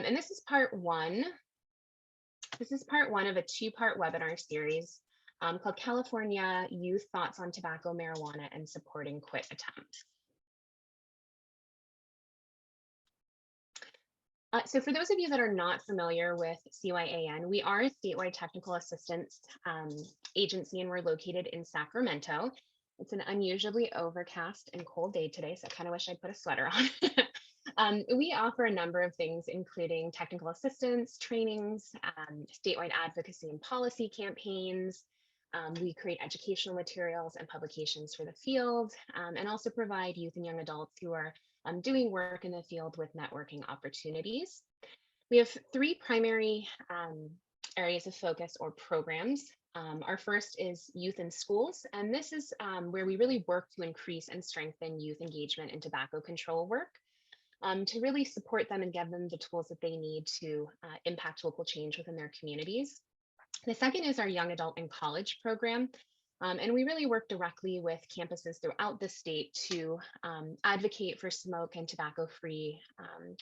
And this is part one. This is part one of a two-part webinar series called California Youth Thoughts on Tobacco, Marijuana, and Supporting Quit Attempts. So for those of you that are not familiar with CYAN, we are a statewide technical assistance agency, and we're located in Sacramento. It's an unusually overcast and cold day today, so I kind of wish I'd put a sweater on. We offer a number of things, including technical assistance, trainings, statewide advocacy and policy campaigns. We create educational materials and publications for the field, and also provide youth and young adults who are doing work in the field with networking opportunities. We have three primary areas of focus or programs. Our first is youth in schools, and this is where we really work to increase and strengthen youth engagement in tobacco control work, to really support them and give them the tools that they need to impact local change within their communities. The second is our young adult and college program. And we really work directly with campuses throughout the state to advocate for smoke and tobacco-free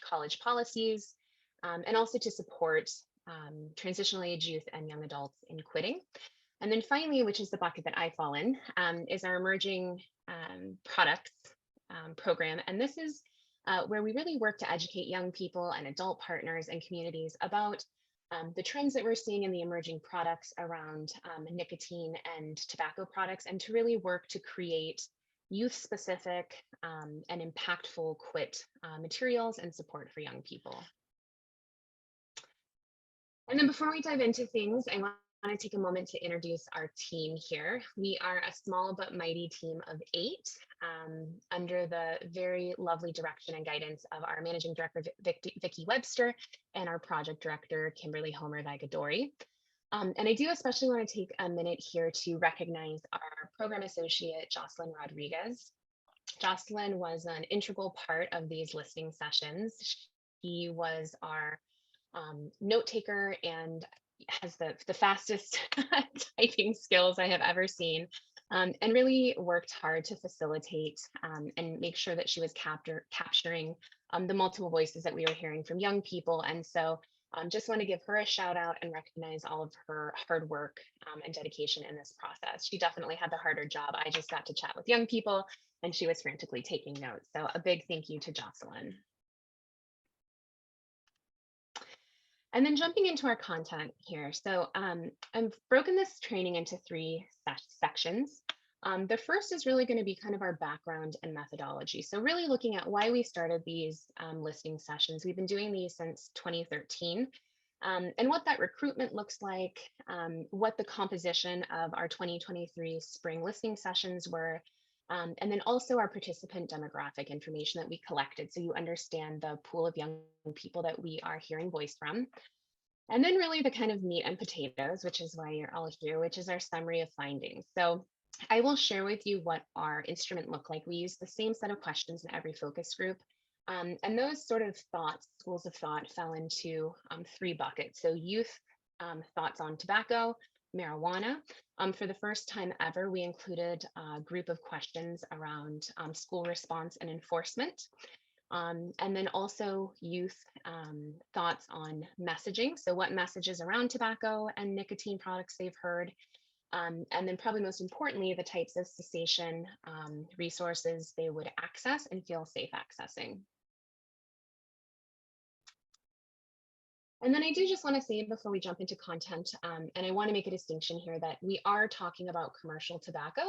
college policies, and also to support transitional age youth and young adults in quitting. And then finally, which is the bucket that I fall in, is our emerging products program. And this is where we really work to educate young people and adult partners and communities about the trends that we're seeing in the emerging products around nicotine and tobacco products, and to really work to create youth-specific and impactful quit materials and support for young people. And then before we dive into things, I want to take a moment to introduce our team here. We are a small but mighty team of 8 under the very lovely direction and guidance of our managing director, Vicki Webster, and our project director, Kimberly Homer Vagadori. And I do especially want to take a minute here to recognize our program associate, Jocelyn Rodriguez. Jocelyn was an integral part of these listening sessions. She was our note taker and has the fastest typing skills I have ever seen, and really worked hard to facilitate and make sure that she was capturing the multiple voices that we were hearing from young people. And so just want to give her a shout out and recognize all of her hard work and dedication in this process. She definitely had the harder job. I just got to chat with young people, and she was frantically taking notes. So a big thank you to Jocelyn. And then jumping into our content here. So I've broken this training into 3 sections. The first is really going to be kind of our background and methodology. So really looking at why we started these listening sessions. We've been doing these since 2013, and what that recruitment looks like, what the composition of our 2023 spring listening sessions were, and then also our participant demographic information that we collected, so you understand the pool of young people that we are hearing voice from. And then really the kind of meat and potatoes, which is why you're all here, which is our summary of findings. So I will share with you what our instrument looked like. We used the same set of questions in every focus group. And those sort of schools of thought fell into 3 buckets. So youth thoughts on tobacco, marijuana. For the first time ever, we included a group of questions around school response and enforcement. And then also youth thoughts on messaging. So what messages around tobacco and nicotine products they've heard. And then probably most importantly, the types of cessation resources they would access and feel safe accessing. And then I do just want to say before we jump into content, and I want to make a distinction here that we are talking about commercial tobacco,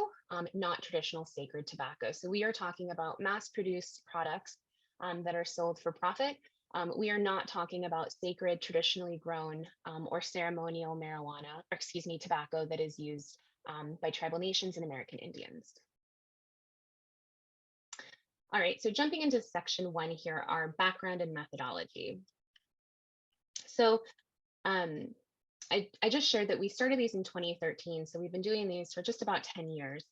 not traditional sacred tobacco. So we are talking about mass-produced products that are sold for profit. We are not talking about sacred, traditionally grown or ceremonial marijuana, or excuse me, tobacco that is used by tribal nations and American Indians. All right, so jumping into section 1 here, our background and methodology. So I just shared that we started these in 2013, so we've been doing these for just about 10 years.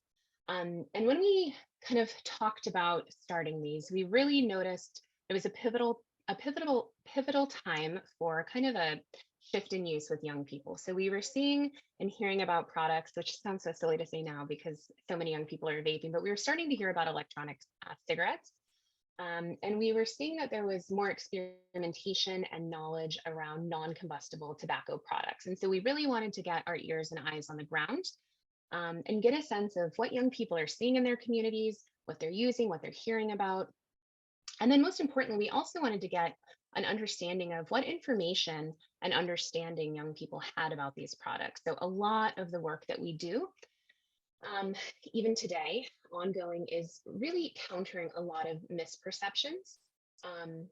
And when we kind of talked about starting these, we really noticed it was a pivotal time for kind of a shift in use with young people. So we were seeing and hearing about products, which sounds so silly to say now because so many young people are vaping, but we were starting to hear about electronic cigarettes. And we were seeing that there was more experimentation and knowledge around non-combustible tobacco products. And so we really wanted to get our ears and eyes on the ground, and get a sense of what young people are seeing in their communities, what they're using, what they're hearing about. And then most importantly, we also wanted to get an understanding of what information and understanding young people had about these products. So a lot of the work that we do, um, even today, ongoing, is really countering a lot of misperceptions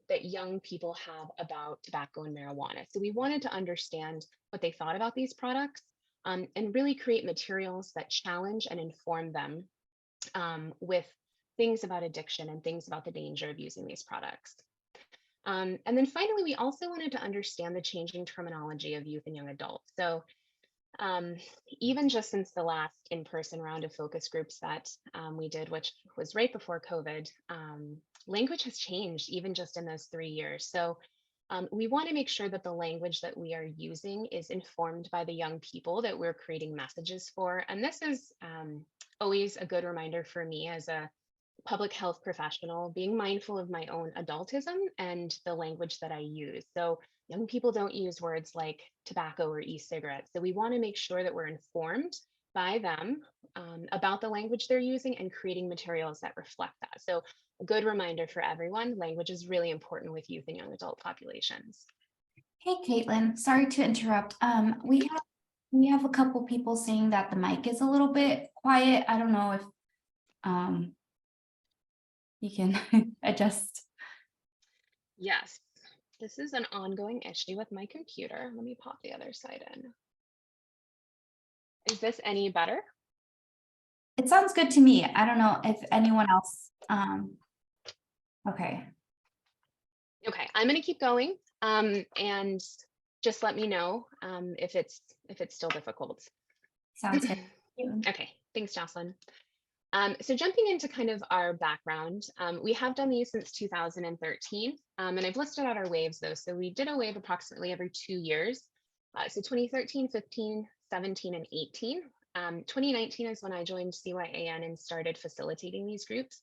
that young people have about tobacco and marijuana. So we wanted to understand what they thought about these products, and really create materials that challenge and inform them, with things about addiction and things about the danger of using these products. And then finally, we also wanted to understand the changing terminology of youth and young adults. So um, even just since the last in-person round of focus groups that we did, which was right before COVID, language has changed even just in those 3 years. So we want to make sure that the language that we are using is informed by the young people that we're creating messages for. And this is always a good reminder for me as a public health professional, being mindful of my own adultism and the language that I use. So young people don't use words like tobacco or e-cigarettes. So we want to make sure that we're informed by them, about the language they're using, and creating materials that reflect that. So a good reminder for everyone, language is really important with youth and young adult populations. Hey, Caitlin, sorry to interrupt. We have a couple people saying that the mic is a little bit quiet. I don't know if you can adjust. Yes, this is an ongoing issue with my computer. Let me pop the other side in. Is this any better? It sounds good to me. I don't know if anyone else. Okay. Okay, I'm going to keep going, and just let me know if it's still difficult. Sounds good. Okay, thanks, Jocelyn. So jumping into kind of our background, we have done these since 2013, and I've listed out our waves though. So we did a wave approximately every 2 years. So 2013, 15, 17, and 18. 2019 is when I joined CYAN and started facilitating these groups.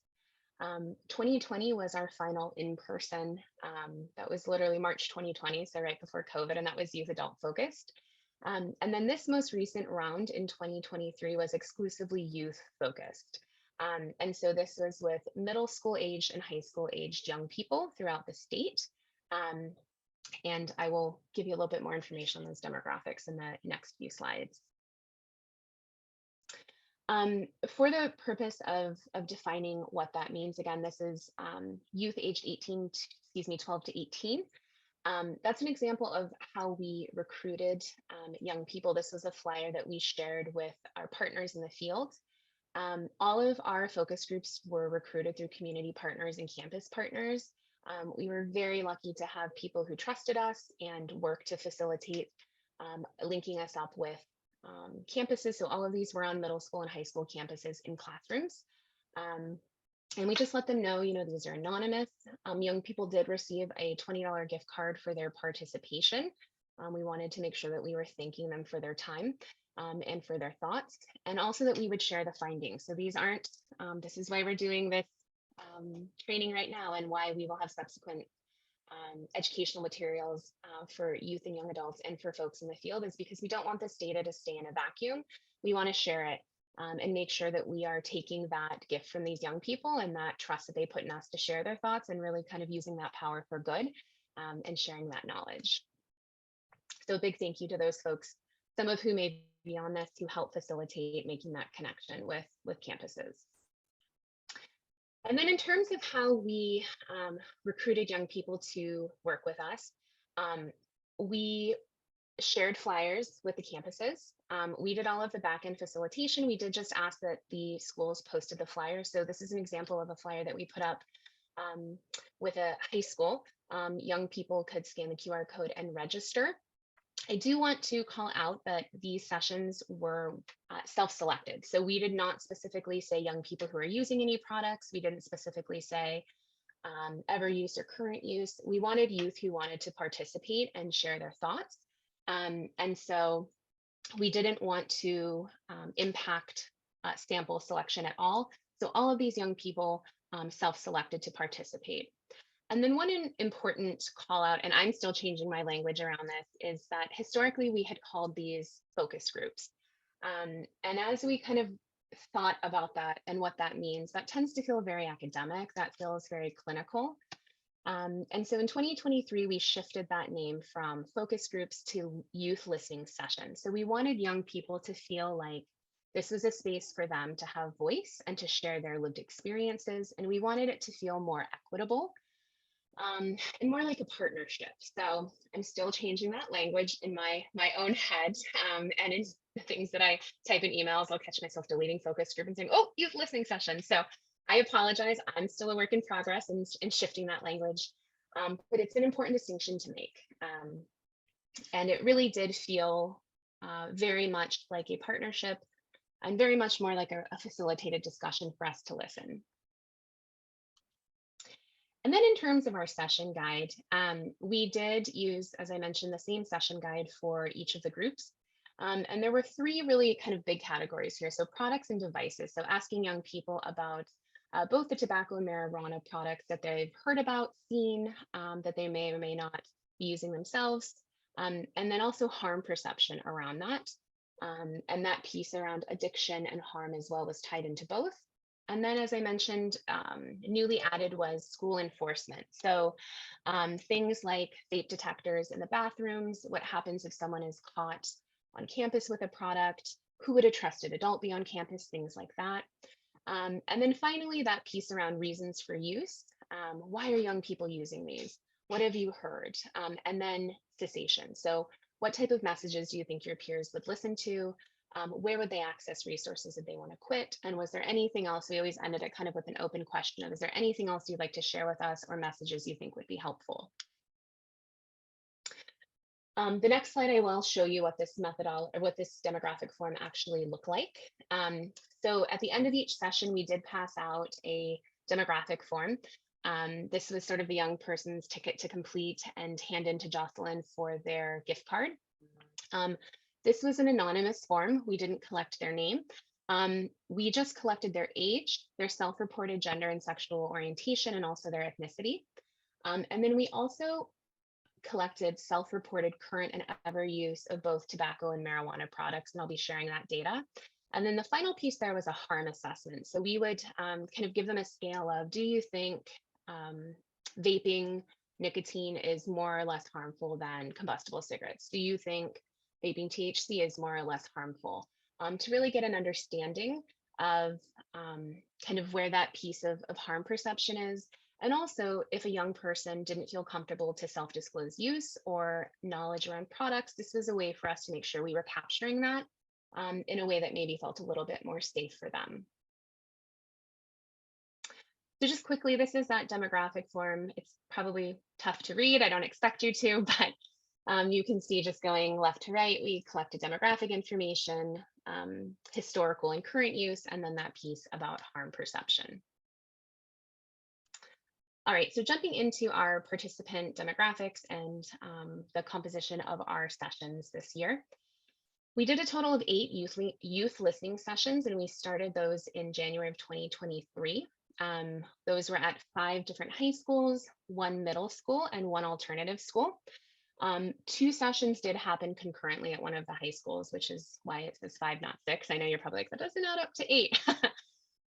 2020 was our final in-person. That was literally March 2020, so right before COVID, and that was youth adult focused. And then this most recent round in 2023 was exclusively youth focused. And so this was with middle school aged and high school aged young people throughout the state. And I will give you a little bit more information on those demographics in the next few slides. For the purpose of defining what that means, again, this is youth aged 12 to 18. That's an example of how we recruited young people. This was a flyer that we shared with our partners in the field. All of our focus groups were recruited through community partners and campus partners. We were very lucky to have people who trusted us and worked to facilitate linking us up with campuses. So all of these were on middle school and high school campuses in classrooms. And we just let them know, these are anonymous. Young people did receive a $20 gift card for their participation. We wanted to make sure that we were thanking them for their time, and for their thoughts, and also that we would share the findings. So these aren't, this is why we're doing this training right now, and why we will have subsequent educational materials for youth and young adults and for folks in the field, is because we don't want this data to stay in a vacuum. We want to share it, and make sure that we are taking that gift from these young people and that trust that they put in us to share their thoughts, and really kind of using that power for good, and sharing that knowledge. So a big thank you to those folks, some of who may be on this, who help facilitate making that connection with campuses. And then in terms of how we recruited young people to work with us, we shared flyers with the campuses. We did all of the back-end facilitation. We did just ask that the schools posted the flyers. So this is an example of a flyer that we put up with a high school. Young people could scan the QR code and register. I do want to call out that these sessions were self-selected. So we did not specifically say young people who are using any products. We didn't specifically say ever use or current use. We wanted youth who wanted to participate and share their thoughts. And so we didn't want to impact sample selection at all. So all of these young people self-selected to participate. And then one important call out, and I'm still changing my language around this, is that historically we had called these focus groups. And as we kind of thought about that and what that means, that tends to feel very academic, that feels very clinical. And so in 2023, we shifted that name from focus groups to youth listening sessions. So we wanted young people to feel like this was a space for them to have voice and to share their lived experiences. And we wanted it to feel more equitable and more like a partnership. So I'm still changing that language in my own head, and in the things that I type in emails. I'll catch myself deleting focus group and saying, "Oh, youth listening session." So I apologize. I'm still a work in progress in shifting that language, but it's an important distinction to make. And it really did feel very much like a partnership and very much more like a facilitated discussion for us to listen. And then in terms of our session guide, we did use, as I mentioned, the same session guide for each of the groups. And there were three really kind of big categories here. So products and devices. So asking young people about both the tobacco and marijuana products that they've heard about, seen, that they may or may not be using themselves. And then also harm perception around that. And that piece around addiction and harm as well was tied into both. And then, as I mentioned, newly added was school enforcement. So things like vape detectors in the bathrooms, what happens if someone is caught on campus with a product, who would a trusted adult be on campus, things like that. And then finally, that piece around reasons for use. Why are young people using these? What have you heard? And then cessation. So what type of messages do you think your peers would listen to? Where would they access resources if they want to quit? And was there anything else? We always ended it kind of with an open question of, is there anything else you'd like to share with us or messages you think would be helpful? The next slide, I will show you what this methodology or what this demographic form actually looked like. So at the end of each session, we did pass out a demographic form. This was sort of the young person's ticket to complete and hand in to Jocelyn for their gift card. This was an anonymous form. We didn't collect their name. We just collected their age, their self-reported gender and sexual orientation, and also their ethnicity. And then we also collected self-reported current and ever use of both tobacco and marijuana products, and I'll be sharing that data. And then the final piece there was a harm assessment. So we would kind of give them a scale of, do you think vaping nicotine is more or less harmful than combustible cigarettes? Do you think vaping THC is more or less harmful? To really get an understanding of kind of where that piece of harm perception is. And also, if a young person didn't feel comfortable to self-disclose use or knowledge around products, this was a way for us to make sure we were capturing that in a way that maybe felt a little bit more safe for them. So just quickly, this is that demographic form. It's probably tough to read. I don't expect you to, but you can see just going left to right, we collected demographic information, historical and current use, and then that piece about harm perception. All right, so jumping into our participant demographics and the composition of our sessions this year. We did a total of 8 youth listening sessions, and we started those in January of 2023. Those were at 5 different high schools, 1 middle school, and 1 alternative school. 2 sessions did happen concurrently at one of the high schools, which is why it says 5, not 6. I know you're probably like, that doesn't add up to 8.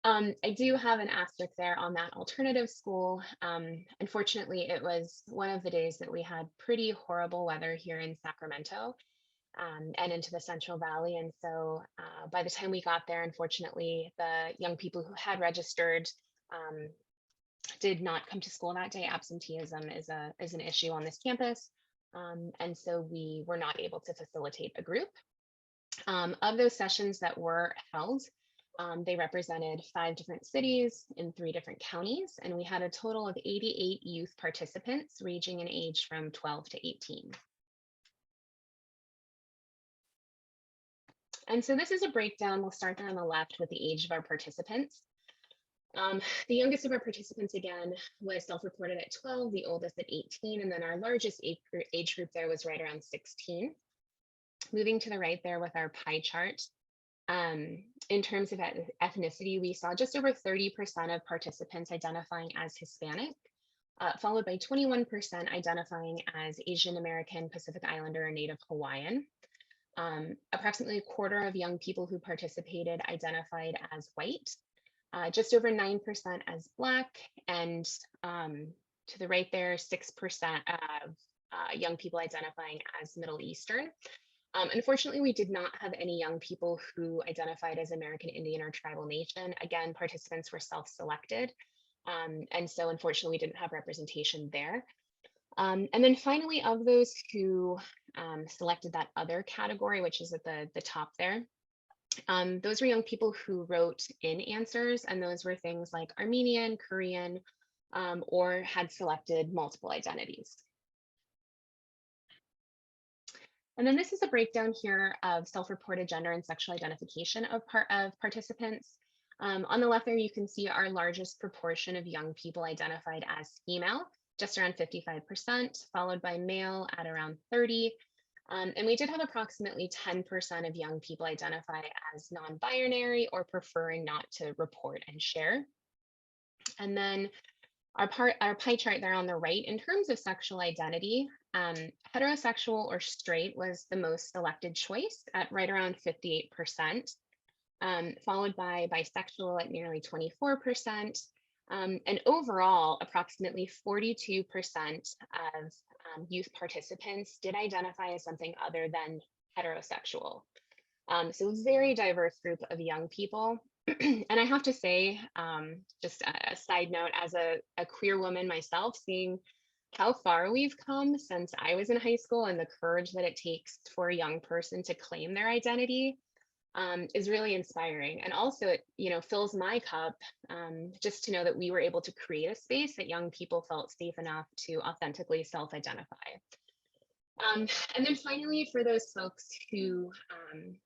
I do have an asterisk there on that alternative school. Unfortunately, it was one of the days that we had pretty horrible weather here in Sacramento and into the Central Valley. And so by the time we got there, unfortunately, the young people who had registered did not come to school that day. Absenteeism is an issue on this campus. And so we were not able to facilitate a group. Of those sessions that were held, they represented 5 different cities in 3 different counties, and we had a total of 88 youth participants ranging in age from 12 to 18. And so this is a breakdown. We'll start there on the left with the age of our participants. The youngest of our participants, again, was self-reported at 12, the oldest at 18, and then our largest age group there was right around 16. Moving to the right there with our pie chart, In terms of ethnicity, we saw just over 30% of participants identifying as Hispanic, followed by 21% identifying as Asian American, Pacific Islander, or Native Hawaiian. Approximately a quarter of young people who participated identified as white, just over 9% as Black, and to the right there, 6% of young people identifying as Middle Eastern. Unfortunately, we did not have any young people who identified as American Indian or tribal nation. Again, participants were self-selected. And so unfortunately, we didn't have representation there. And then finally, of those who selected that other category, which is at the top there, those were young people who wrote in answers, and those were things like Armenian, Korean, or had selected multiple identities. And then this is a breakdown here of self-reported gender and sexual identification of participants. On the left there, you can see our largest proportion of young people identified as female, just around 55%, followed by male at around 30%. And we did have approximately 10% of young people identify as non-binary or preferring not to report and share. And then our pie chart there on the right, in terms of sexual identity, heterosexual or straight was the most selected choice at right around 58%, followed by bisexual at nearly 24%. And overall, approximately 42% of youth participants did identify as something other than heterosexual. So a very diverse group of young people. And I have to say, just a side note, as a queer woman myself, seeing how far we've come since I was in high school and the courage that it takes for a young person to claim their identity is really inspiring. And also, it fills my cup just to know that we were able to create a space that young people felt safe enough to authentically self-identify. And then finally, for those folks who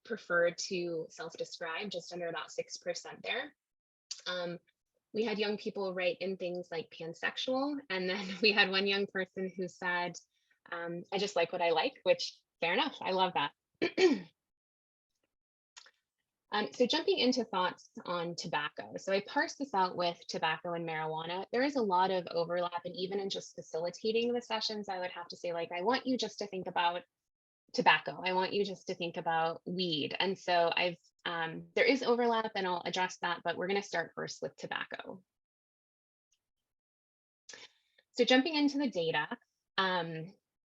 prefer to self-describe, just under about 6% there, we had young people write in things like pansexual, and then we had one young person who said, I just like what I like, which fair enough, I love that. So jumping into thoughts on tobacco. So I parsed this out with tobacco and marijuana. There is a lot of overlap, and even in just facilitating the sessions, I would have to say, like, I want you just to think about tobacco. I want you just to think about weed. And so there is overlap, and I'll address that, but we're going to start first with tobacco. So jumping into the data,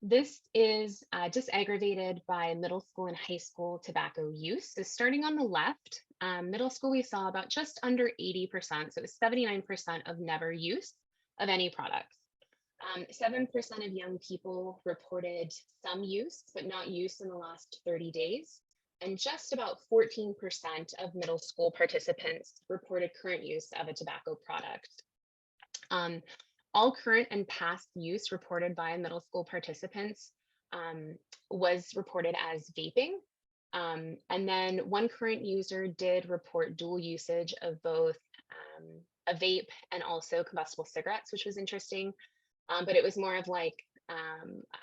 this is disaggregated by middle school and high school tobacco use. So starting on the left, middle school, we saw about just under 80%, so it was 79% of never use of any products. 7% of young people reported some use, but not use in the last 30 days. And just about 14% of middle school participants reported current use of a tobacco product. All current and past use reported by middle school participants was reported as vaping. And then one current user did report dual usage of both a vape and also combustible cigarettes, which was interesting. But it was more of like,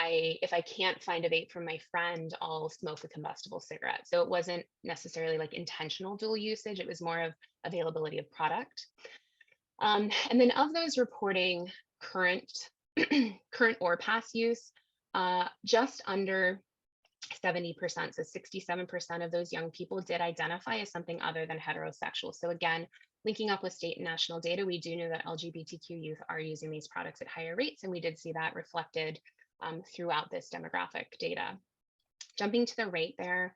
if I can't find a vape from my friend, I'll smoke a combustible cigarette. So it wasn't necessarily like intentional dual usage. It was more of availability of product. And then of those reporting current or past use, just under 70%, so 67% of those young people did identify as something other than heterosexual. So again, linking up with state and national data, we do know that LGBTQ youth are using these products at higher rates, and we did see that reflected throughout this demographic data. Jumping to the right there,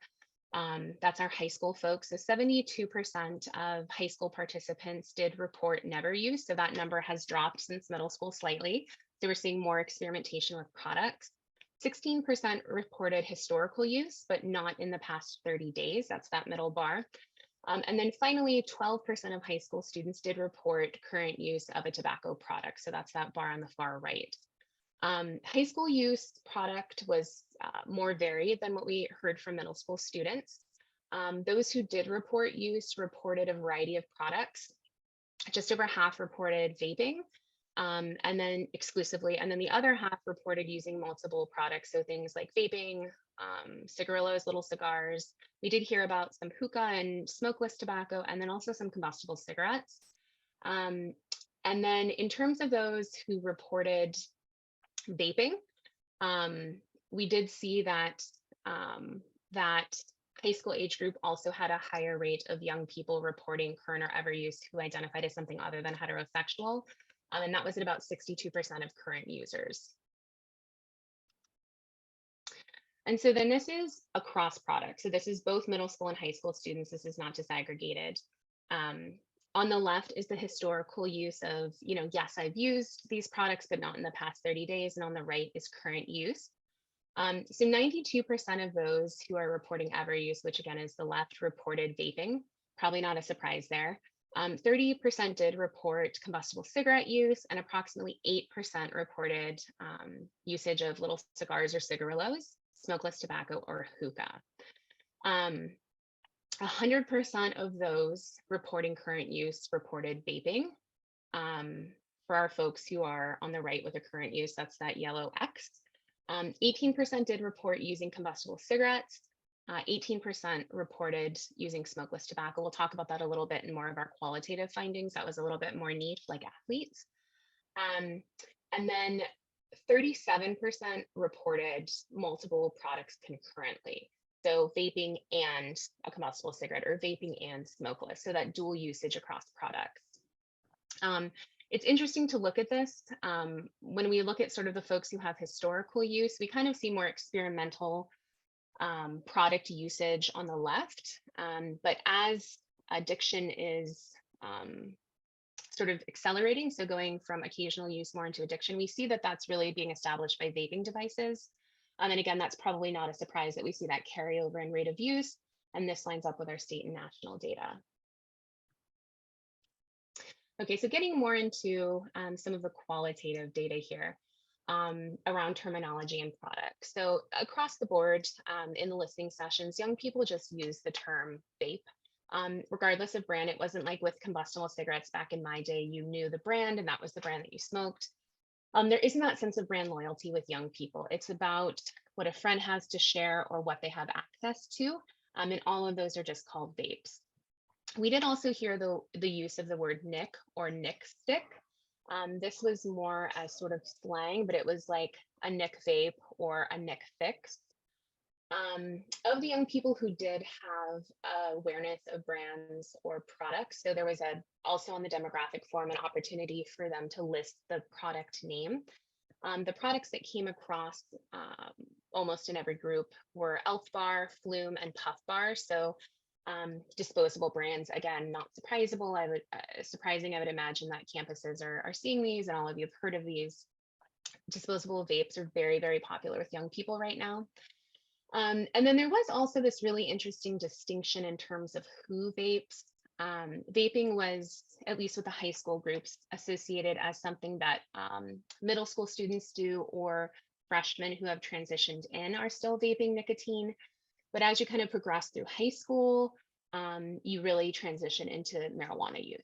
that's our high school folks. So 72% of high school participants did report never use. So that number has dropped since middle school slightly. So we're seeing more experimentation with products. 16% reported historical use, but not in the past 30 days. That's that middle bar. And then finally, 12% of high school students did report current use of a tobacco product. So that's that bar on the far right. High school use product was more varied than what we heard from middle school students. Those who did report use reported a variety of products. Just over half reported vaping, and then exclusively, and then the other half reported using multiple products. So things like vaping, cigarillos, little cigars. We did hear about some hookah and smokeless tobacco, and then also some combustible cigarettes. And then in terms of those who reported vaping, we did see that that high school age group also had a higher rate of young people reporting current or ever use who identified as something other than heterosexual. And that was at about 62% of current users. And so then this is across products. So this is both middle school and high school students. This is not disaggregated. On the left is the historical use of, yes, I've used these products, but not in the past 30 days. And on the right is current use. So 92% of those who are reporting ever use, which again is the left, reported vaping. Probably not a surprise there. 30% did report combustible cigarette use, and approximately 8% reported usage of little cigars or cigarillos, smokeless tobacco, or hookah. 100% of those reporting current use reported vaping. For our folks who are on the right with a current use, that's that yellow X. 18% did report using combustible cigarettes. 18% reported using smokeless tobacco. We'll talk about that a little bit in more of our qualitative findings. That was a little bit more niche, like athletes. And then 37% reported multiple products concurrently. So vaping and a combustible cigarette, or vaping and smokeless. So that dual usage across products. It's interesting to look at this. When we look at sort of the folks who have historical use, we kind of see more experimental product usage on the left. But as addiction is sort of accelerating, so going from occasional use more into addiction, we see that that's really being established by vaping devices. And again, that's probably not a surprise that we see that carryover in rate of use. And this lines up with our state and national data. Okay, so getting more into some of the qualitative data here around terminology and products. So across the board in the listening sessions, young people just use the term vape. Regardless of brand. It wasn't like with combustible cigarettes back in my day, you knew the brand and that was the brand that you smoked. There isn't that sense of brand loyalty with young people. It's about what a friend has to share or what they have access to. And all of those are just called vapes. We did also hear the use of the word nick or nick stick. This was more as sort of slang, but it was like a nick vape or a nick fix. Of the young people who did have awareness of brands or products, so there was also on the demographic form an opportunity for them to list the product name. The products that came across almost in every group were Elf Bar, Flume, and Puff Bar. So disposable brands, again, not surprising. I would imagine that campuses are seeing these, and all of you have heard of these. Disposable vapes are very, very popular with young people right now. And then there was also this really interesting distinction in terms of who vapes. Vaping was, at least with the high school groups, associated as something that middle school students do, or freshmen who have transitioned in are still vaping nicotine. But as you kind of progress through high school, you really transition into marijuana use.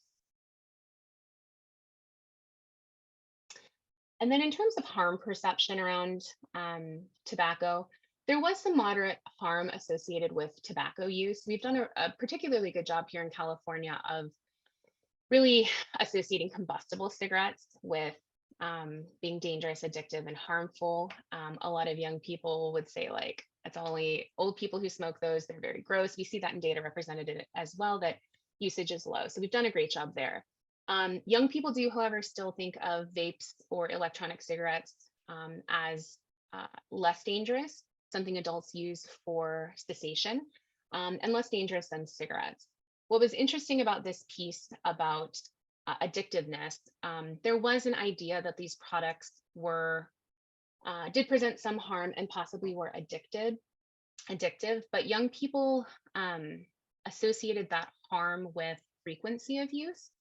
And then in terms of harm perception around tobacco, there was some moderate harm associated with tobacco use. We've done a particularly good job here in California of really associating combustible cigarettes with being dangerous, addictive, and harmful. A lot of young people would say, like, it's only old people who smoke those. They're very gross. We see that in data represented as well, that usage is low. So we've done a great job there. Young people do, however, still think of vapes or electronic cigarettes as less dangerous, something adults use for cessation, and less dangerous than cigarettes. What was interesting about this piece about addictiveness, there was an idea that these products did present some harm and possibly were addictive, but young people associated that harm with frequency of use.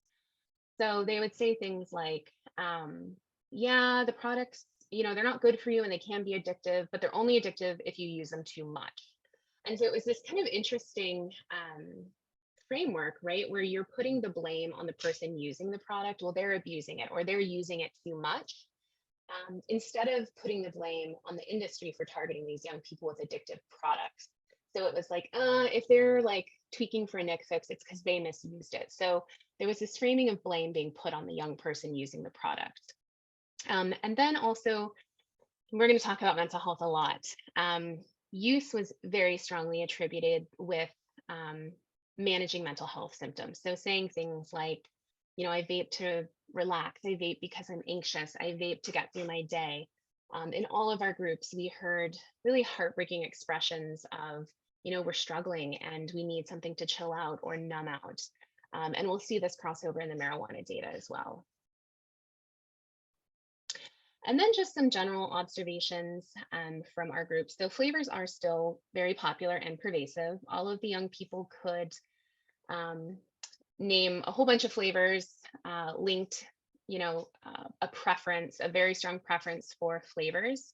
So they would say things like, yeah, the products, they're not good for you and they can be addictive, but they're only addictive if you use them too much. And so it was this kind of interesting framework, right, where you're putting the blame on the person using the product. Well, they're abusing it or they're using it too much, instead of putting the blame on the industry for targeting these young people with addictive products. So it was like, if they're like tweaking for a nick fix, it's because they misused it. So there was this framing of blame being put on the young person using the product. And then also, we're going to talk about mental health a lot. Use was very strongly attributed with managing mental health symptoms. So saying things like, you know, I vape to relax, I vape because I'm anxious, I vape to get through my day. In all of our groups, we heard really heartbreaking expressions of, you know, we're struggling and we need something to chill out or numb out. And we'll see this crossover in the marijuana data as well. And then just some general observations from our group. So flavors are still very popular and pervasive. All of the young people could name a whole bunch of flavors, linked, you know, a preference, a very strong preference for flavors.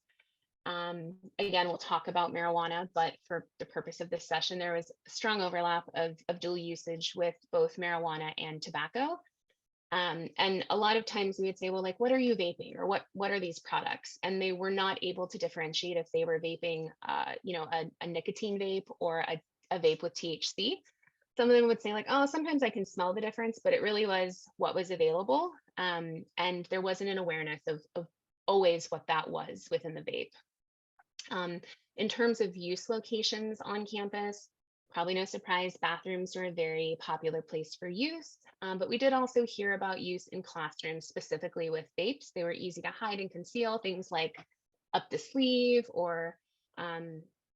Again, we'll talk about marijuana, but for the purpose of this session, there was a strong overlap of dual usage with both marijuana and tobacco. And a lot of times we would say, well, like, what are you vaping, or what are these products? And they were not able to differentiate if they were vaping, you know, a nicotine vape or a vape with THC. Some of them would say like, oh, sometimes I can smell the difference, but it really was what was available. And there wasn't an awareness of always what that was within the vape. In terms of use locations on campus, probably no surprise, bathrooms are a very popular place for use. But we did also hear about use in classrooms, specifically with vapes. They were easy to hide and conceal, things like up the sleeve, or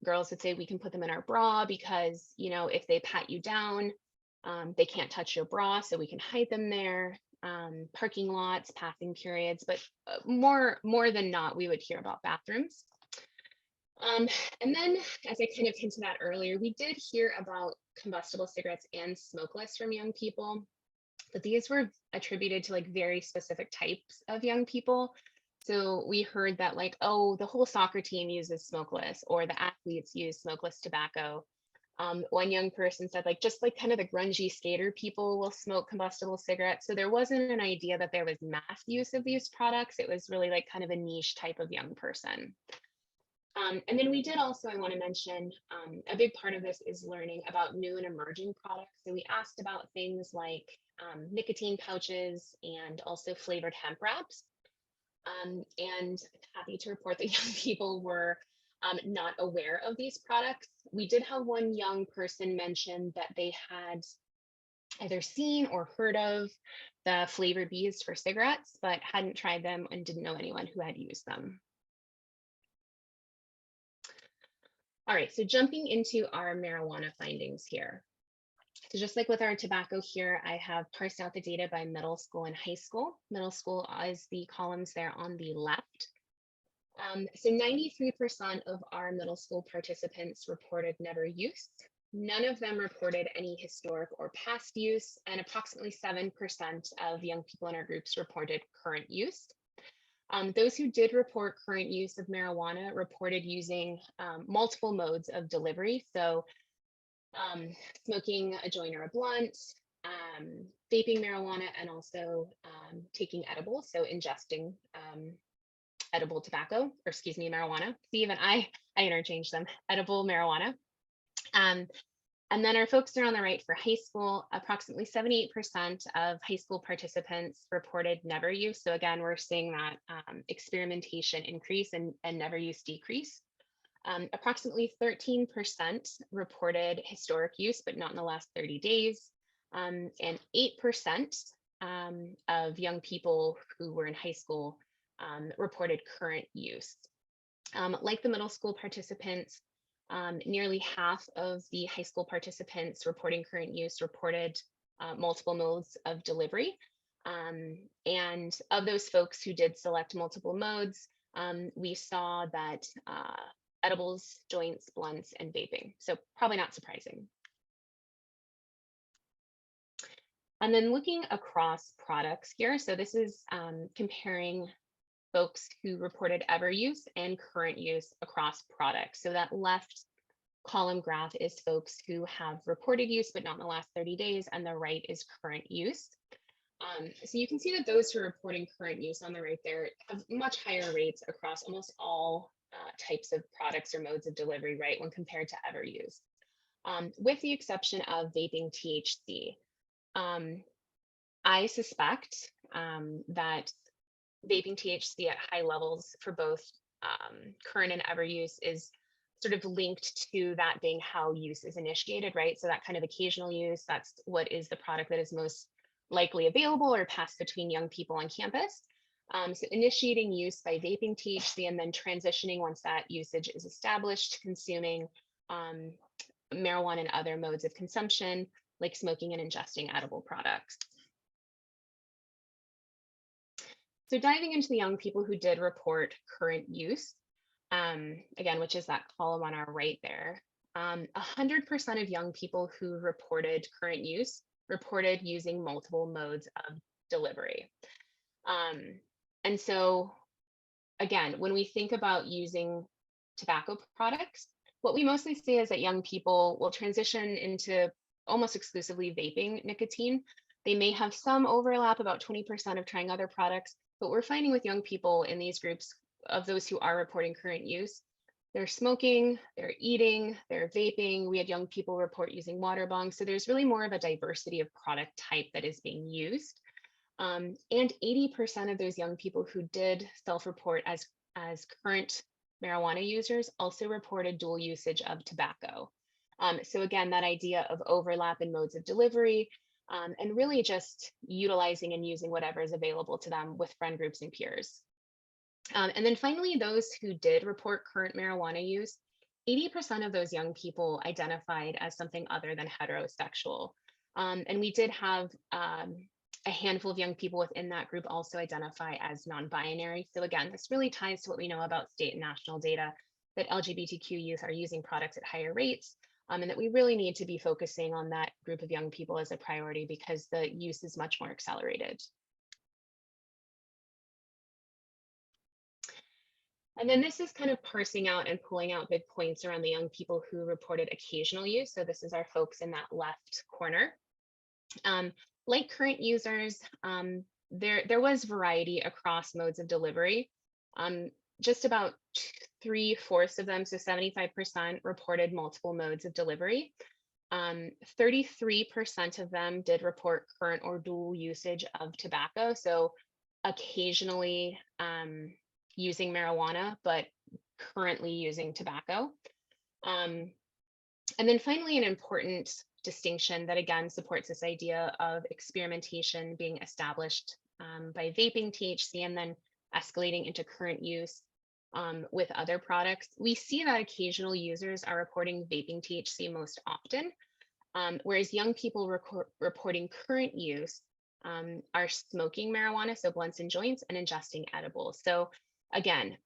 girls would say we can put them in our bra because, you know, if they pat you down, they can't touch your bra, so we can hide them there. Parking lots, passing periods, but more than not, we would hear about bathrooms. And then, as I kind of hinted at earlier, we did hear about combustible cigarettes and smokeless from young people, but these were attributed to like very specific types of young people. So we heard that like, oh, the whole soccer team uses smokeless, or the athletes use smokeless tobacco. One young person said like, just like kind of the grungy skater people will smoke combustible cigarettes. So there wasn't an idea that there was mass use of these products. It was really like kind of a niche type of young person. And then we did also, I want to mention, a big part of this is learning about new and emerging products. So we asked about things like nicotine pouches and also flavored hemp wraps. And happy to report that young people were not aware of these products. We did have one young person mention that they had either seen or heard of the flavored bees for cigarettes, but hadn't tried them and didn't know anyone who had used them. All right, so jumping into our marijuana findings here. So just like with our tobacco here, I have parsed out the data by middle school and high school. Middle school is the columns there on the left. So 93% of our middle school participants reported never use. None of them reported any historic or past use, and approximately 7% of young people in our groups reported current use. Those who did report current use of marijuana reported using multiple modes of delivery. So smoking a joint or a blunt, vaping marijuana, and also taking edibles, so ingesting edible tobacco, or excuse me, marijuana. See, even I interchange them, edible marijuana. And then our folks are on the right for high school. Approximately 78% of high school participants reported never use. So again, we're seeing that experimentation increase and never use decrease. Approximately 13% reported historic use, but not in the last 30 days. And 8% of young people who were in high school reported current use. Like the middle school participants, nearly half of the high school participants reporting current use reported multiple modes of delivery. And of those folks who did select multiple modes, we saw that edibles, joints, blunts, and vaping. So probably not surprising. And then looking across products here. So this is comparing folks who reported ever use and current use across products. So that left column graph is folks who have reported use, but not in the last 30 days, and the right is current use. So you can see that those who are reporting current use on the right there have much higher rates across almost all types of products or modes of delivery, right, when compared to ever use, with the exception of vaping THC. I suspect that vaping THC at high levels for both current and ever use is sort of linked to that being how use is initiated, right? So that kind of occasional use, that's what is the product that is most likely available or passed between young people on campus. So initiating use by vaping THC and then transitioning once that usage is established, consuming marijuana and other modes of consumption, like smoking and ingesting edible products. So diving into the young people who did report current use, again, which is that column on our right there, 100% of young people who reported current use reported using multiple modes of delivery. And so, again, when we think about using tobacco products, what we mostly see is that young people will transition into almost exclusively vaping nicotine. They may have some overlap, about 20% of trying other products, but we're finding with young people in these groups of those who are reporting current use, they're smoking, they're eating, they're vaping. We had young people report using water bongs. So there's really more of a diversity of product type that is being used. And 80% of those young people who did self-report as current marijuana users also reported dual usage of tobacco. So again, that idea of overlap in modes of delivery, and really just utilizing and using whatever is available to them with friend groups and peers. And then finally, those who did report current marijuana use, 80% of those young people identified as something other than heterosexual. And we did have a handful of young people within that group also identify as non-binary. So again, this really ties to what we know about state and national data, that LGBTQ youth are using products at higher rates, and that we really need to be focusing on that group of young people as a priority because the use is much more accelerated. And then this is kind of parsing out and pulling out big points around the young people who reported occasional use. So this is our folks in that left corner. Like current users, there was variety across modes of delivery. Just about 3/4 of them, so 75%, reported multiple modes of delivery. 33% of them did report current or dual usage of tobacco. So occasionally using marijuana, but currently using tobacco. And then finally, an important distinction that again supports this idea of experimentation being established by vaping THC and then escalating into current use with other products. We see that occasional users are reporting vaping THC most often, whereas young people reporting current use are smoking marijuana, so blunts and joints, and ingesting edibles. So again,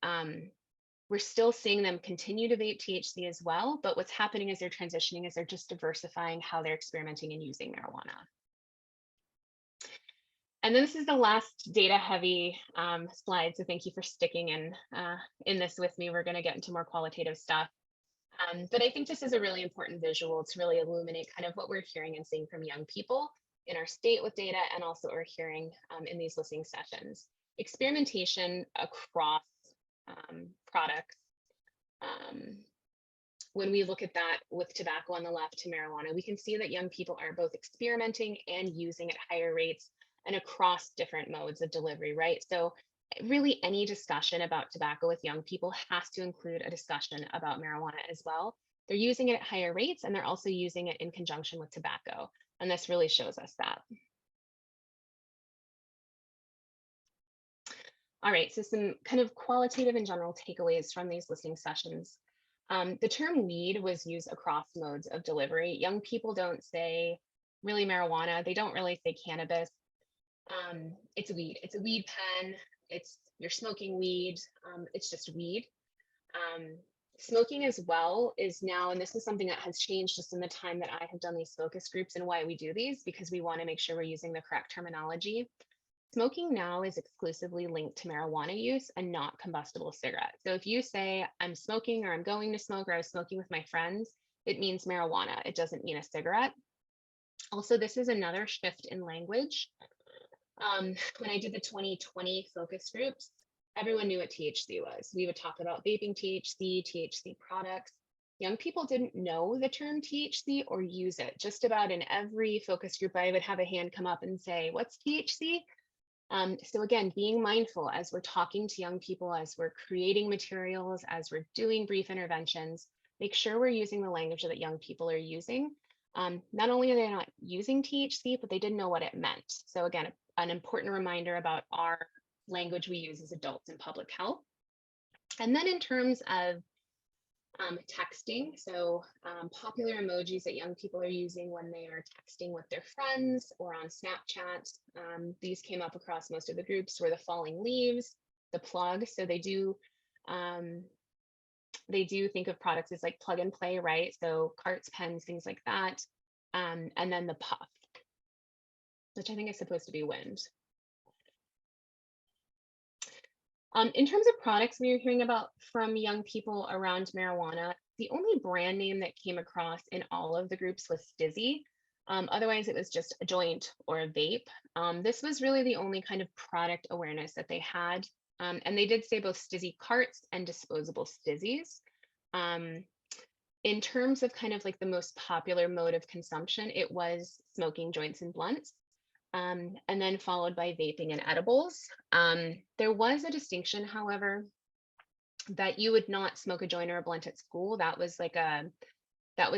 we're still seeing them continue to vape THC as well, but what's happening as they're transitioning is they're just diversifying how they're experimenting and using marijuana. And then this is the last data heavy slide, so thank you for sticking in this with me. We're going to get into more qualitative stuff. But I think this is a really important visual to really illuminate kind of what we're hearing and seeing from young people in our state with data, and also what we're hearing in these listening sessions. Experimentation across products. When we look at that with tobacco on the left to marijuana, we can see that young people are both experimenting and using at higher rates and across different modes of delivery, right? So really any discussion about tobacco with young people has to include a discussion about marijuana as well. They're using it at higher rates, and they're also using it in conjunction with tobacco. And this really shows us that. All right, so some kind of qualitative and general takeaways from these listening sessions. The term weed was used across modes of delivery. Young people don't say really marijuana. They don't really say cannabis. It's a weed. It's a weed pen. You're smoking weed. It's just weed. Smoking as well is now, and this is something that has changed just in the time that I have done these focus groups and why we do these, because we want to make sure we're using the correct terminology. Smoking now is exclusively linked to marijuana use and not combustible cigarettes. So if you say I'm smoking or I'm going to smoke or I was smoking with my friends, it means marijuana. It doesn't mean a cigarette. Also, this is another shift in language. When I did the 2020 focus groups, everyone knew what THC was. We would talk about vaping THC, THC products. Young people didn't know the term THC or use it. Just about in every focus group, I would have a hand come up and say, "What's THC?" So again, being mindful as we're talking to young people, as we're creating materials, as we're doing brief interventions, make sure we're using the language that young people are using. Not only are they not using THC, but they didn't know what it meant. So again, an important reminder about our language we use as adults in public health. And then in terms of texting, so popular emojis that young people are using when they are texting with their friends or on Snapchat. These came up across most of the groups were the falling leaves, the plug. So they do think of products as like plug and play, right? So carts, pens, things like that. And then the puff, which I think is supposed to be wind. In terms of products we are hearing about from young people around marijuana, the only brand name that came across in all of the groups was Stizzy. Otherwise, it was just a joint or a vape. This was really the only kind of product awareness that they had. And they did say both Stizzy carts and disposable Stizzies. In terms of kind of like the most popular mode of consumption, it was smoking joints and blunts. And then followed by vaping and edibles. There was a distinction, however, that you would not smoke a joint or a blunt at school. That was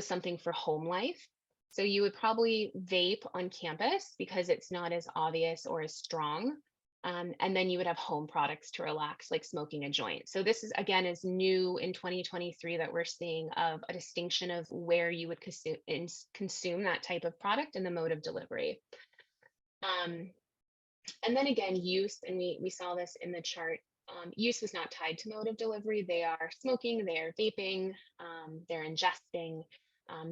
something for home life. So you would probably vape on campus because it's not as obvious or as strong. And then you would have home products to relax, like smoking a joint. So this is, again, is new in 2023 that we're seeing of a distinction of where you would consume that type of product and the mode of delivery. And then again, use, and we saw this in the chart, use was not tied to mode of delivery. They are smoking, they are vaping, they're ingesting.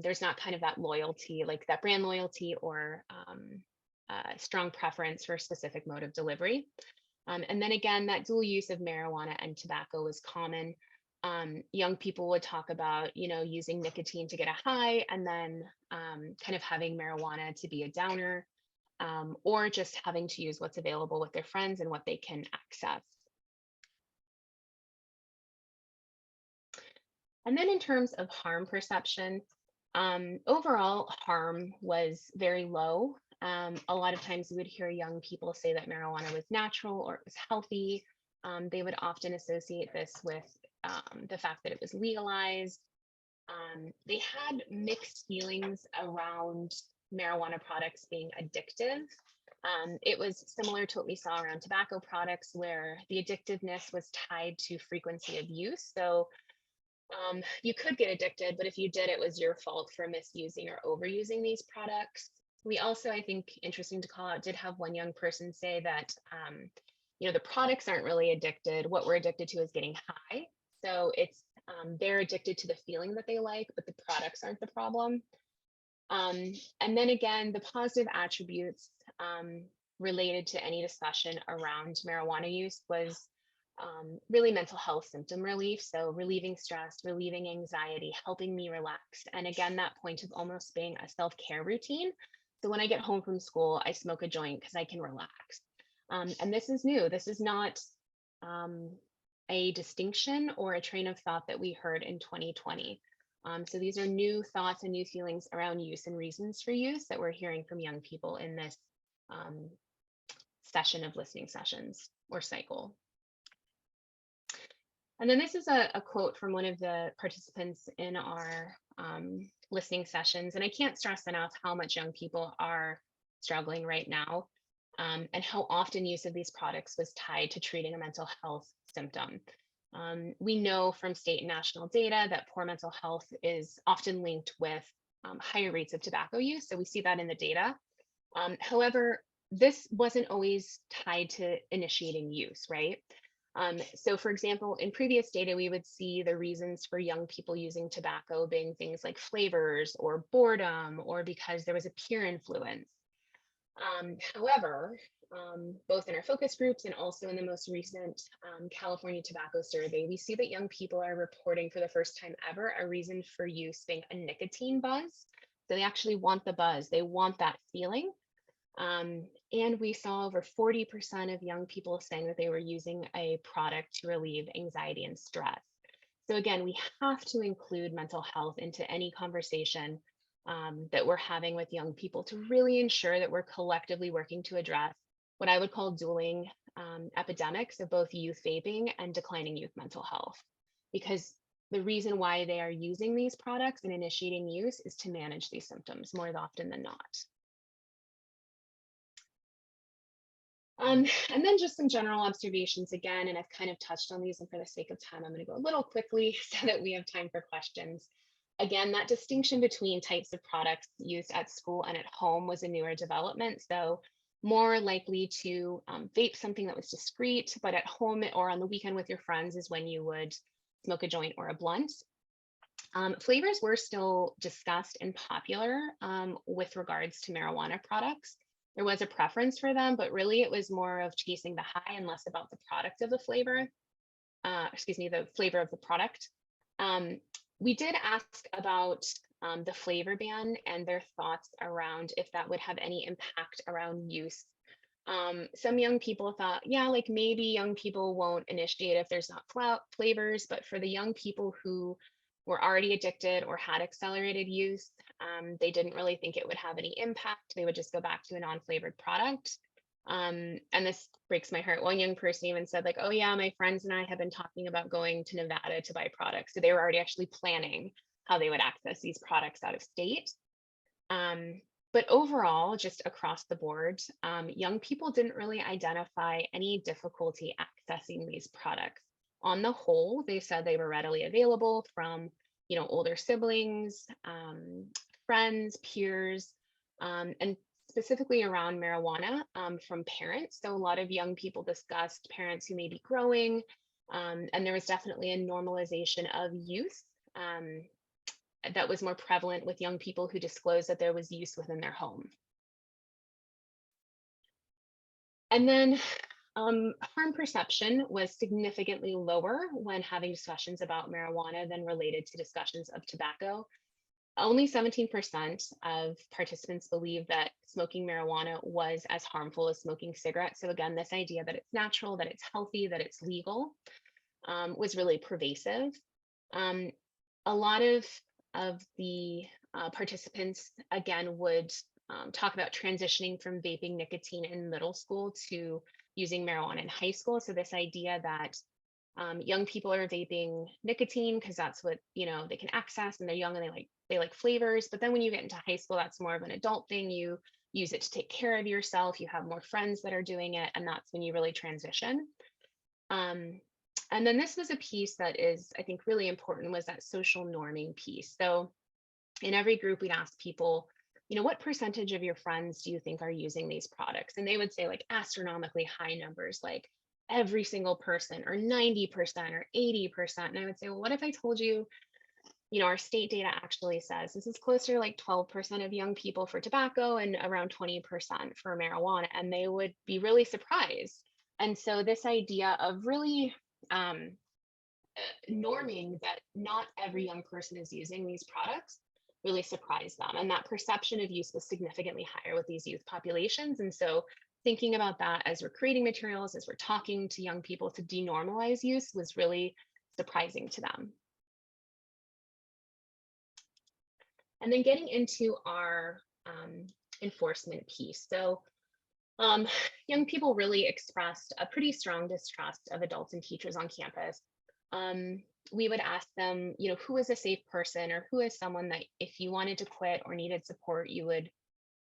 There's not kind of that loyalty, like that brand loyalty or strong preference for a specific mode of delivery. And then again, that dual use of marijuana and tobacco was common. Young people would talk about, using nicotine to get a high and then kind of having marijuana to be a downer. Or just having to use what's available with their friends and what they can access. And then in terms of harm perception, overall harm was very low. A lot of times you would hear young people say that marijuana was natural or it was healthy. They would often associate this with the fact that it was legalized. They had mixed feelings around marijuana products being addictive. It was similar to what we saw around tobacco products, where the addictiveness was tied to frequency of use. So you could get addicted, but if you did, it was your fault for misusing or overusing these products. We also, I think, interesting to call out, did have one young person say that, the products aren't really addicted. What we're addicted to is getting high. So it's they're addicted to the feeling that they like, but the products aren't the problem. And then again, the positive attributes related to any discussion around marijuana use was really mental health symptom relief. So relieving stress, relieving anxiety, helping me relax. And again, that point of almost being a self-care routine. So when I get home from school, I smoke a joint because I can relax. And this is new. This is not a distinction or a train of thought that we heard in 2020. So these are new thoughts and new feelings around use and reasons for use that we're hearing from young people in this session of listening sessions or cycle. And then this is a quote from one of the participants in our listening sessions. And I can't stress enough how much young people are struggling right now and how often use of these products was tied to treating a mental health symptom. We know from state and national data that poor mental health is often linked with higher rates of tobacco use. So we see that in the data. However, this wasn't always tied to initiating use, right? So for example, in previous data, we would see the reasons for young people using tobacco being things like flavors or boredom or because there was a peer influence. However, both in our focus groups and also in the most recent California tobacco survey, we see that young people are reporting for the first time ever a reason for use being a nicotine buzz. So they actually want the buzz, they want that feeling. And we saw over 40% of young people saying that they were using a product to relieve anxiety and stress. So again, we have to include mental health into any conversation that we're having with young people to really ensure that we're collectively working to address what I would call dueling epidemics of both youth vaping and declining youth mental health. Because the reason why they are using these products and initiating use is to manage these symptoms more often than not. And then just some general observations again, and I've kind of touched on these, and for the sake of time, I'm going to go a little quickly so that we have time for questions. Again, that distinction between types of products used at school and at home was a newer development. So more likely to vape something that was discreet, but at home or on the weekend with your friends is when you would smoke a joint or a blunt. Flavors were still discussed and popular with regards to marijuana products. There was a preference for them, but really it was more of chasing the high and less about the product of the flavor. The flavor of the product. We did ask about the flavor ban and their thoughts around if that would have any impact around use. Some young people thought, yeah, like maybe young people won't initiate if there's not flavors, but for the young people who were already addicted or had accelerated use, they didn't really think it would have any impact. They would just go back to a non-flavored product. And this breaks my heart. One young person even said, like, oh yeah, my friends and I have been talking about going to Nevada to buy products. So they were already actually planning how they would access these products out of state. But overall, just across the board, young people didn't really identify any difficulty accessing these products. On the whole, they said they were readily available from, older siblings, friends, peers, and specifically around marijuana from parents. So a lot of young people discussed parents who may be growing, and there was definitely a normalization of use that was more prevalent with young people who disclosed that there was use within their home. And then harm perception was significantly lower when having discussions about marijuana than related to discussions of tobacco. Only 17% of participants believe that smoking marijuana was as harmful as smoking cigarettes. So again, this idea that it's natural, that it's healthy, that it's legal was really pervasive. A lot of the participants, again, would talk about transitioning from vaping nicotine in middle school to using marijuana in high school. So this idea that young people are vaping nicotine because that's what they can access, and they're young and they like flavors. But then when you get into high school, that's more of an adult thing. You use it to take care of yourself. You have more friends that are doing it, and that's when you really transition. And then this was a piece that is, I think, really important, was that social norming piece. So in every group, we'd ask people, what percentage of your friends do you think are using these products? And they would say like astronomically high numbers, like every single person, or 90% or 80%. And I would say, well, what if I told you, our state data actually says this is closer to like 12% of young people for tobacco and around 20% for marijuana, and they would be really surprised. And so this idea of really norming that not every young person is using these products really surprised them. And that perception of use was significantly higher with these youth populations. And so thinking about that as we're creating materials, as we're talking to young people to denormalize use, was really surprising to them. And then getting into our enforcement piece. So young people really expressed a pretty strong distrust of adults and teachers on campus. We would ask them, who is a safe person, or who is someone that if you wanted to quit or needed support, you would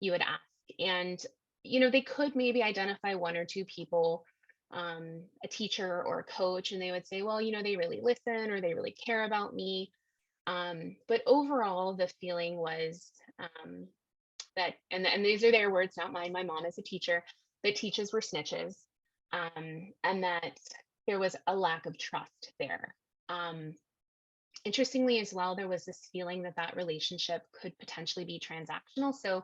ask. And, they could maybe identify one or two people, a teacher or a coach, and they would say, well, they really listen, or they really care about me. But overall, the feeling was that, and these are their words, not mine. My mom is a teacher, that teachers were snitches, and that there was a lack of trust there. Interestingly as well, there was this feeling that relationship could potentially be transactional. So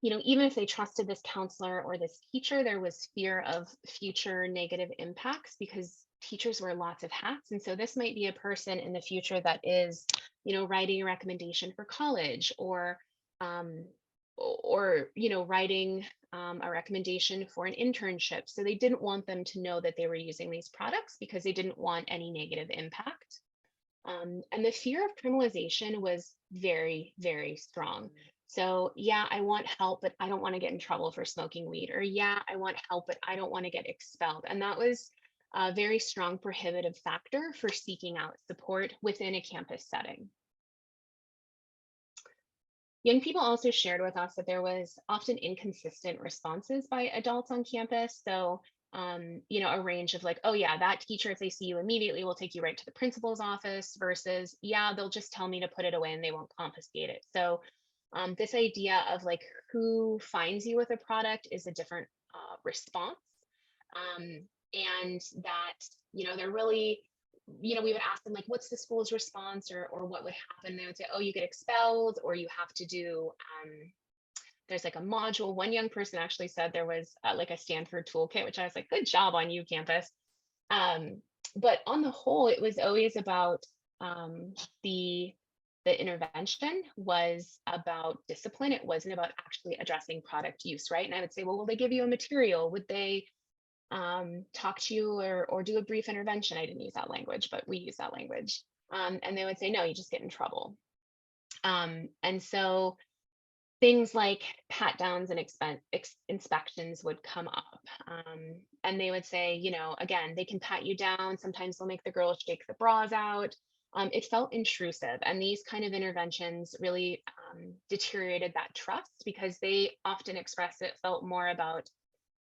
even if they trusted this counselor or this teacher, there was fear of future negative impacts because teachers wear lots of hats. And so this might be a person in the future that is, writing a recommendation for college um, writing a recommendation for an internship. So they didn't want them to know that they were using these products because they didn't want any negative impact. And the fear of criminalization was very, very strong. So, yeah, I want help, but I don't want to get in trouble for smoking weed. Or, yeah, I want help, but I don't want to get expelled. And that was a very strong prohibitive factor for seeking out support within a campus setting. Young people also shared with us that there was often inconsistent responses by adults on campus. So, a range of like, oh yeah, that teacher, if they see you immediately, will take you right to the principal's office versus, yeah, they'll just tell me to put it away and they won't confiscate it. So this idea of like who finds you with a product is a different response. And that, they're really, we would ask them like, what's the school's response or what would happen? They would say, oh, you get expelled or you have to do, there's like a module. One young person actually said there was like a Stanford toolkit, which I was like, good job on you, campus. But on the whole, it was always about the intervention was about discipline. It wasn't about actually addressing product use, right? And I would say, well, will they give you a material? Would they talk to you or do a brief intervention? I didn't use that language, but we use that language. And they would say, no, you just get in trouble. And so things like pat downs and inspections would come up. And they would say, again, they can pat you down. Sometimes they'll make the girls shake the bras out. It felt intrusive. And these kind of interventions really deteriorated that trust because they often expressed it felt more about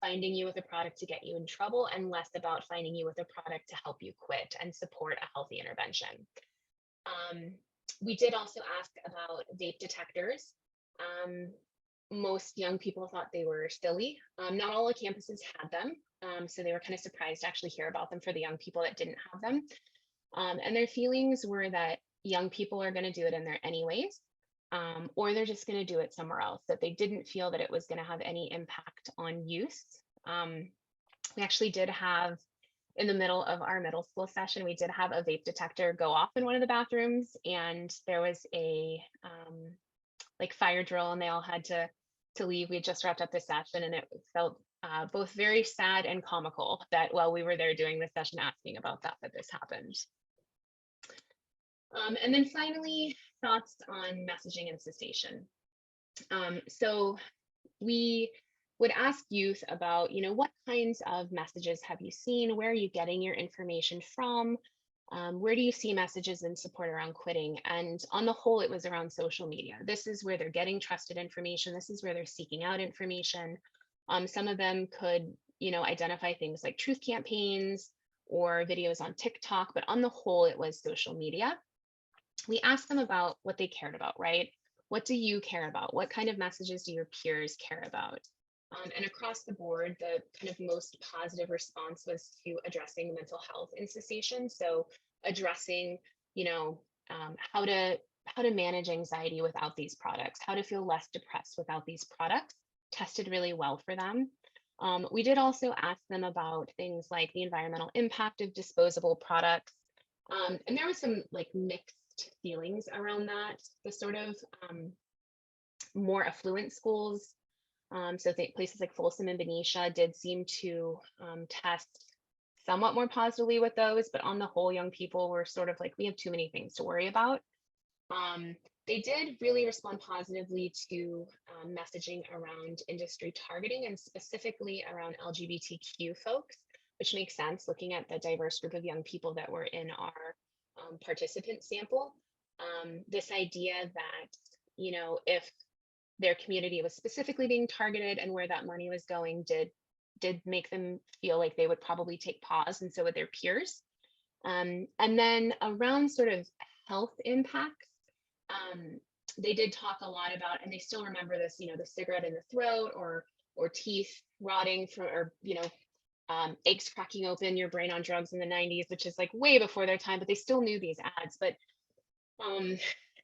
finding you with a product to get you in trouble and less about finding you with a product to help you quit and support a healthy intervention. We did also ask about vape detectors. Most young people thought they were silly. Not all the campuses had them, so they were kind of surprised to actually hear about them for the young people that didn't have them. And their feelings were that young people are going to do it in there anyways, or they're just going to do it somewhere else, that they didn't feel that it was going to have any impact on use. We actually did have, in the middle of our middle school session, we did have a vape detector go off in one of the bathrooms, and there was a like fire drill, and they all had to leave. We had just wrapped up the session, and it felt both very sad and comical that while we were there doing the session asking about that this happened. And then finally, thoughts on messaging and cessation. So we would ask youth about, what kinds of messages have you seen? Where are you getting your information from? Where do you see messages and support around quitting? And on the whole, it was around social media. This is where they're getting trusted information. This is where they're seeking out information. Some of them could, identify things like truth campaigns or videos on TikTok, but on the whole, it was social media. We asked them about what they cared about, right? What do you care about? What kind of messages do your peers care about? And across the board, the kind of most positive response was to addressing mental health in cessation. So addressing, how to manage anxiety without these products, how to feel less depressed without these products, tested really well for them. We did also ask them about things like the environmental impact of disposable products. And there was some like mixed feelings around that. The sort of more affluent schools, so places like Folsom and Benicia did seem to test somewhat more positively with those, but on the whole, young people were sort of like, we have too many things to worry about. They did really respond positively to messaging around industry targeting and specifically around LGBTQ folks, which makes sense looking at the diverse group of young people that were in our participant sample. This idea that, if their community was specifically being targeted and where that money was going did make them feel like they would probably take pause, and so would their peers. And then around sort of health impacts, they did talk a lot about, and they still remember this, the cigarette in the throat or teeth rotting from, or eggs cracking open, your brain on drugs in the 90s, which is like way before their time, but they still knew these ads. But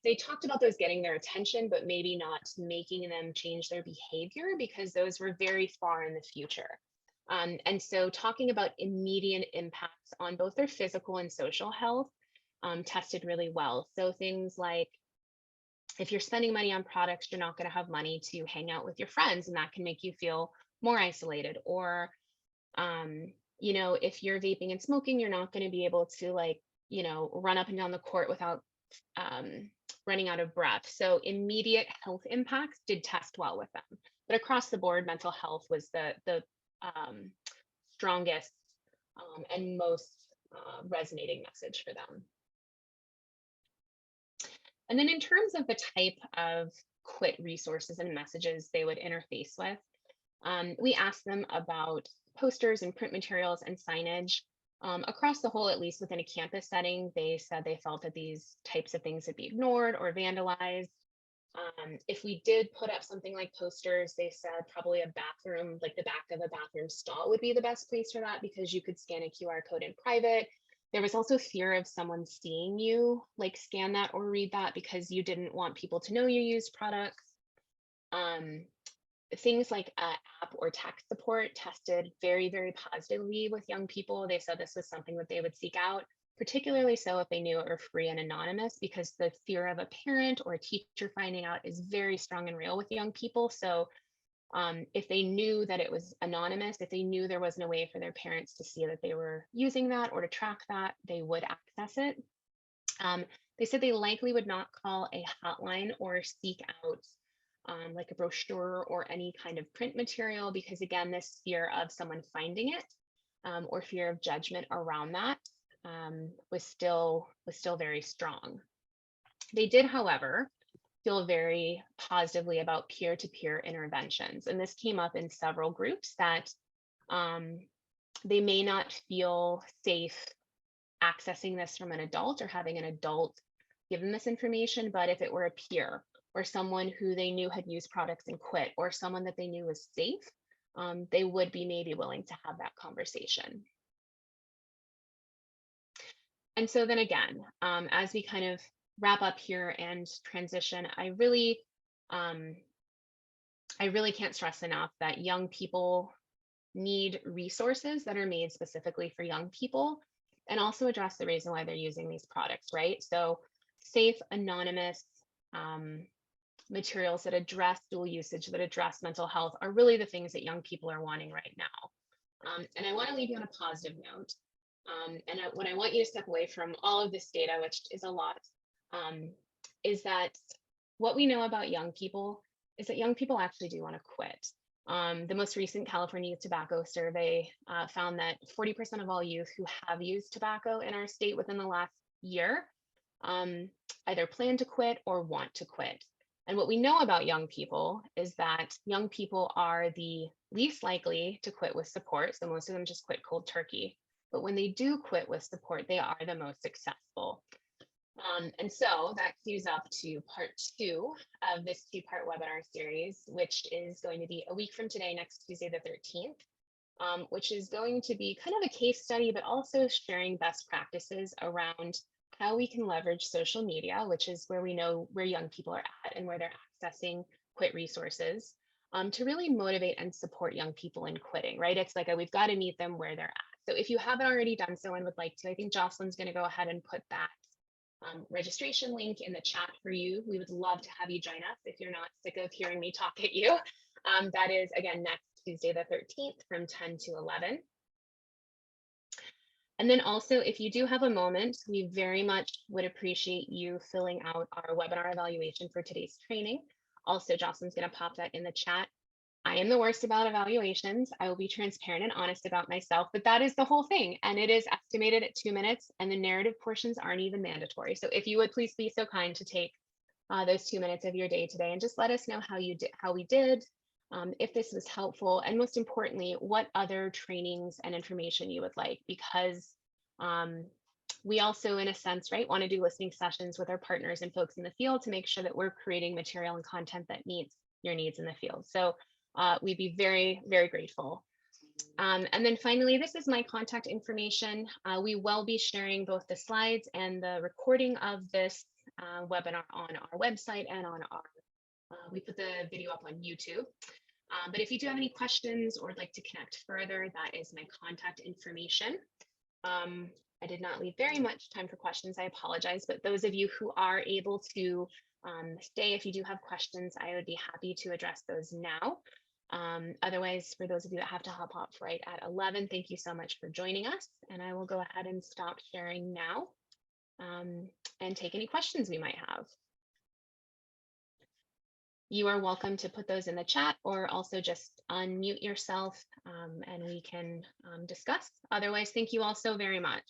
they talked about those getting their attention, but maybe not making them change their behavior because those were very far in the future. And so talking about immediate impacts on both their physical and social health tested really well. So things like if you're spending money on products, you're not going to have money to hang out with your friends, and that can make you feel more isolated. Or, if you're vaping and smoking, you're not going to be able to run up and down the court without running out of breath. So immediate health impacts did test well with them. But across the board, mental health was the strongest and most resonating message for them. And then in terms of the type of quit resources and messages they would interface with, we asked them about posters and print materials and signage. Across the whole, at least within a campus setting, they said they felt that these types of things would be ignored or vandalized. If we did put up something like posters, they said probably a bathroom, like the back of a bathroom stall would be the best place for that because you could scan a QR code in private. There was also fear of someone seeing you like scan that or read that because you didn't want people to know you used products. Things like app or text support tested very, very positively with young people. They said this was something that they would seek out, particularly so if they knew it were free and anonymous, because the fear of a parent or a teacher finding out is very strong and real with young people. So if they knew that it was anonymous, if they knew there wasn't a way for their parents to see that they were using that or to track that, they would access it. They said they likely would not call a hotline or seek out like a brochure or any kind of print material, because again, this fear of someone finding it or fear of judgment around that was still very strong. They did, however, feel very positively about peer-to-peer interventions, and this came up in several groups that they may not feel safe accessing this from an adult or having an adult give them this information, but if it were a peer or someone who they knew had used products and quit, or someone that they knew was safe, they would be maybe willing to have that conversation. And so then again, as we kind of wrap up here and transition, I really can't stress enough that young people need resources that are made specifically for young people and also address the reason why they're using these products, right? So safe, anonymous materials that address dual usage, that address mental health are really the things that young people are wanting right now. And I want to leave you on a positive note. What I want you to step away from all of this data, which is a lot, is that what we know about young people is that young people actually do want to quit. The most recent California Youth Tobacco Survey found that 40% of all youth who have used tobacco in our state within the last year either plan to quit or want to quit. And what we know about young people is that young people are the least likely to quit with support. So most of them just quit cold turkey. But when they do quit with support, they are the most successful. And so that cues up to part 2 of this 2-part webinar series, which is going to be a week from today, next Tuesday, the 13th, which is going to be kind of a case study, but also sharing best practices around how we can leverage social media, which is where we know where young people are at and where they're accessing quit resources, to really motivate and support young people in quitting, right? It's like we've got to meet them where they're at. So if you haven't already done so and would like to, I think Jocelyn's going to go ahead and put that registration link in the chat for you. We would love to have you join us if you're not sick of hearing me talk at you. That is, again, next Tuesday, the 13th from 10 to 11. And then also, if you do have a moment, we very much would appreciate you filling out our webinar evaluation for today's training. Also, Jocelyn's going to pop that in the chat. I am the worst about evaluations. I will be transparent and honest about myself, but that is the whole thing. And it is estimated at 2 minutes, and the narrative portions aren't even mandatory. So if you would please be so kind to take those 2 minutes of your day today and just let us know how we did, if this was helpful, and most importantly, what other trainings and information you would like, because we also, in a sense, right, want to do listening sessions with our partners and folks in the field to make sure that we're creating material and content that meets your needs in the field. So we'd be very, very grateful. And then finally, this is my contact information. We will be sharing both the slides and the recording of this webinar on our website and on our, we put the video up on YouTube. But if you do have any questions or would like to connect further, that is my contact information. I did not leave very much time for questions. I apologize, but those of you who are able to stay, if you do have questions, I would be happy to address those now. Otherwise, for those of you that have to hop off right at 11, thank you so much for joining us. And I will go ahead and stop sharing now and take any questions we might have. You are welcome to put those in the chat or also just unmute yourself and we can discuss. Otherwise, thank you all so very much.